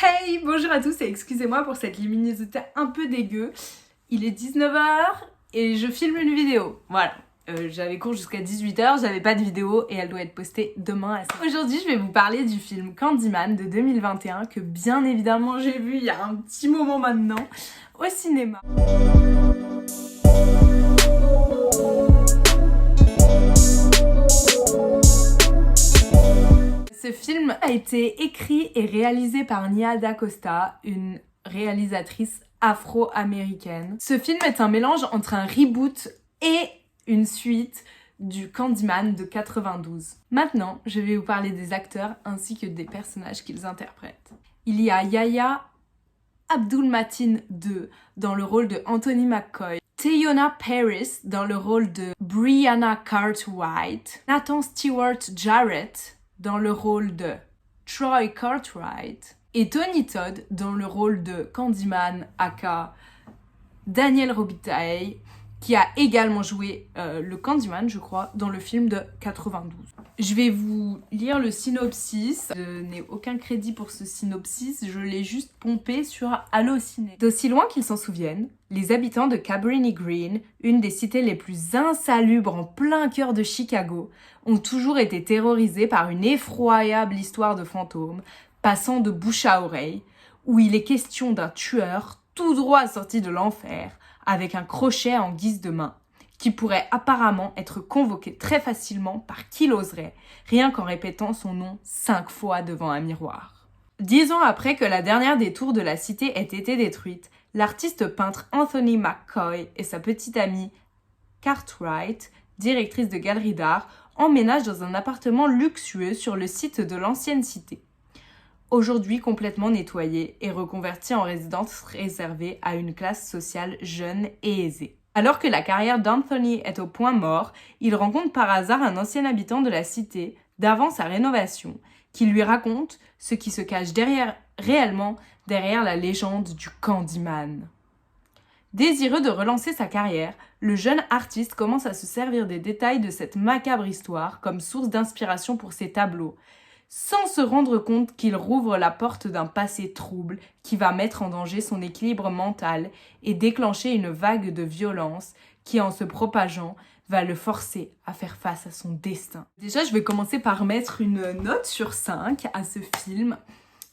Hey, bonjour à tous et excusez-moi pour cette luminosité un peu dégueu. Il est 19h et je filme une vidéo. Voilà. J'avais cours jusqu'à 18h, j'avais pas de vidéo et elle doit être postée demain à 5h. Aujourd'hui, je vais vous parler du film Candyman de 2021 que bien évidemment j'ai vu il y a un petit moment maintenant au cinéma. Ce film a été écrit et réalisé par Nia DaCosta, une réalisatrice afro-américaine. Ce film est un mélange entre un reboot et une suite du Candyman de 92. Maintenant, je vais vous parler des acteurs ainsi que des personnages qu'ils interprètent. Il y a Yahya Abdul-Mateen II dans le rôle de Anthony McCoy, Teyonah Parris dans le rôle de Brianna Cartwright, Nathan Stewart Jarrett dans le rôle de Troy Cartwright et Tony Todd dans le rôle de Candyman aka Daniel Robitaille, qui a également joué le Candyman, je crois, dans le film de 92. Je vais vous lire le synopsis. Je n'ai aucun crédit pour ce synopsis, je l'ai juste pompé sur Allociné. D'aussi loin qu'ils s'en souviennent, les habitants de Cabrini Green, une des cités les plus insalubres en plein cœur de Chicago, ont toujours été terrorisés par une effroyable histoire de fantômes, passant de bouche à oreille, où il est question d'un tueur tout droit sorti de l'enfer, avec un crochet en guise de main, qui pourrait apparemment être convoqué très facilement par qui l'oserait, rien qu'en répétant son nom 5 fois devant un miroir. 10 ans après que la dernière des tours de la cité ait été détruite, l'artiste peintre Anthony McCoy et sa petite amie Cartwright, directrice de galerie d'art, emménagent dans un appartement luxueux sur le site de l'ancienne cité. Aujourd'hui complètement nettoyé et reconverti en résidence réservée à une classe sociale jeune et aisée. Alors que la carrière d'Anthony est au point mort, il rencontre par hasard un ancien habitant de la cité d'avant sa rénovation, qui lui raconte ce qui se cache réellement derrière la légende du Candyman. Désireux de relancer sa carrière, le jeune artiste commence à se servir des détails de cette macabre histoire comme source d'inspiration pour ses tableaux, sans se rendre compte qu'il rouvre la porte d'un passé trouble qui va mettre en danger son équilibre mental et déclencher une vague de violence qui, en se propageant, va le forcer à faire face à son destin. Déjà, je vais commencer par mettre une note sur 5 à ce film.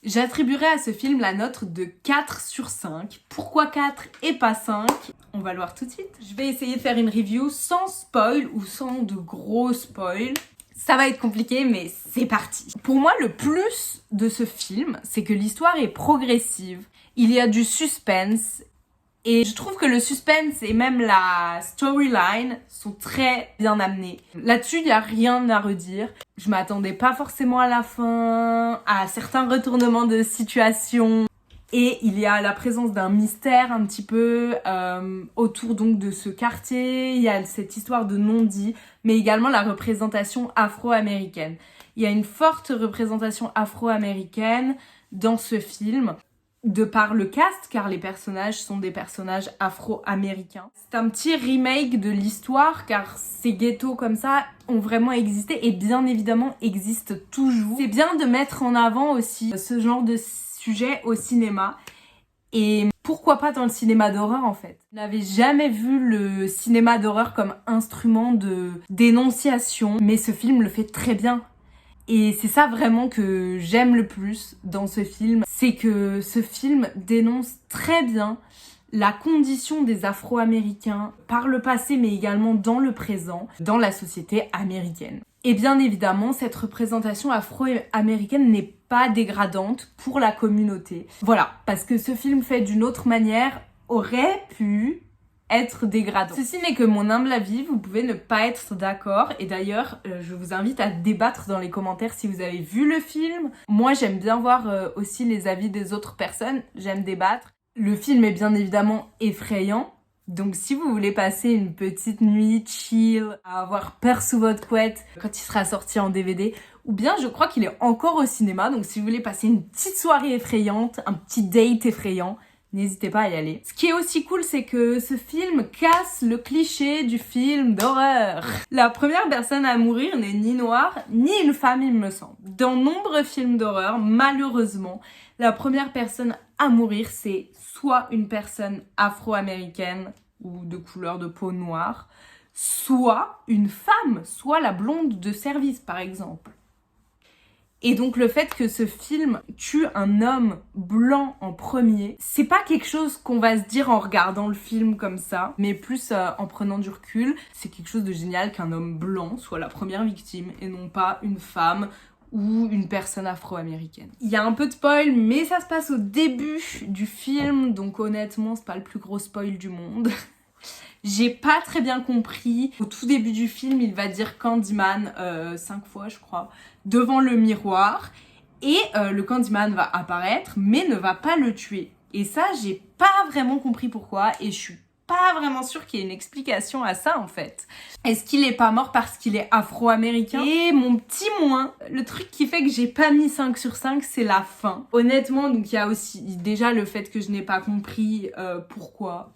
J'attribuerai à ce film la note de 4 sur 5. Pourquoi 4 et pas 5 ? On va le voir tout de suite. Je vais essayer de faire une review sans spoil ou sans de gros spoil. Ça va être compliqué, mais c'est parti. Pour moi, le plus de ce film, c'est que l'histoire est progressive. Il y a du suspense. Et je trouve que le suspense et même la storyline sont très bien amenés. Là-dessus, il n'y a rien à redire. Je m'attendais pas forcément à la fin, à certains retournements de situation. Et il y a la présence d'un mystère un petit peu autour donc de ce quartier. Il y a cette histoire de non-dit, mais également la représentation afro-américaine. Il y a une forte représentation afro-américaine dans ce film, de par le cast, car les personnages sont des personnages afro-américains. C'est un petit remake de l'histoire, car ces ghettos comme ça ont vraiment existé et bien évidemment existent toujours. C'est bien de mettre en avant aussi ce genre de sujet au cinéma. Et pourquoi pas dans le cinéma d'horreur en fait. Je n'avais jamais vu le cinéma d'horreur comme instrument de dénonciation, mais ce film le fait très bien. Et c'est ça vraiment que j'aime le plus dans ce film, c'est que ce film dénonce très bien la condition des Afro-Américains par le passé mais également dans le présent, dans la société américaine. Et bien évidemment, cette représentation afro-américaine n'est pas dégradante pour la communauté. Voilà, parce que ce film fait d'une autre manière aurait pu être dégradant. Ceci n'est que mon humble avis, vous pouvez ne pas être d'accord et d'ailleurs je vous invite à débattre dans les commentaires si vous avez vu le film. Moi j'aime bien voir aussi les avis des autres personnes, j'aime débattre. Le film est bien évidemment effrayant, donc si vous voulez passer une petite nuit chill, à avoir peur sous votre couette quand il sera sorti en DVD, ou bien je crois qu'il est encore au cinéma, donc si vous voulez passer une petite soirée effrayante, un petit date effrayant, n'hésitez pas à y aller. Ce qui est aussi cool, c'est que ce film casse le cliché du film d'horreur. La première personne à mourir n'est ni noire, ni une femme, il me semble. Dans nombreux films d'horreur, malheureusement, la première personne à mourir, c'est soit une personne afro-américaine ou de couleur de peau noire, soit une femme, soit la blonde de service, par exemple. Et donc le fait que ce film tue un homme blanc en premier, c'est pas quelque chose qu'on va se dire en regardant le film comme ça, mais plus en prenant du recul. C'est quelque chose de génial qu'un homme blanc soit la première victime et non pas une femme ou une personne afro-américaine. Il y a un peu de spoil, mais ça se passe au début du film, donc honnêtement c'est pas le plus gros spoil du monde. J'ai pas très bien compris. Au tout début du film, il va dire Candyman 5 fois, je crois, devant le miroir. Et le Candyman va apparaître, mais ne va pas le tuer. Et ça, j'ai pas vraiment compris pourquoi. Et je suis pas vraiment sûre qu'il y ait une explication à ça, en fait. Est-ce qu'il est pas mort parce qu'il est afro-américain? Et mon petit moins, le truc qui fait que j'ai pas mis 5 sur 5, c'est la fin. Honnêtement, donc il y a aussi déjà le fait que je n'ai pas compris pourquoi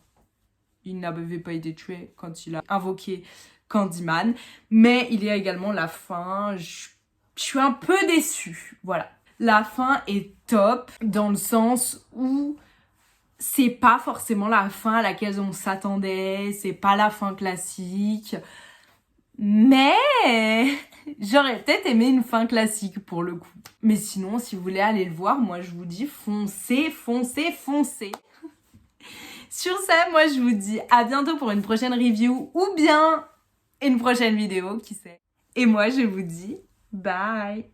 il n'avait pas été tué quand il a invoqué Candyman. Mais il y a également la fin. Je suis un peu déçue. Voilà. La fin est top dans le sens où c'est pas forcément la fin à laquelle on s'attendait. C'est pas la fin classique. Mais j'aurais peut-être aimé une fin classique pour le coup. Mais sinon, si vous voulez aller le voir, moi je vous dis foncez, foncez, foncez. Sur ça, moi je vous dis à bientôt pour une prochaine review ou bien une prochaine vidéo, qui sait. Et moi je vous dis bye.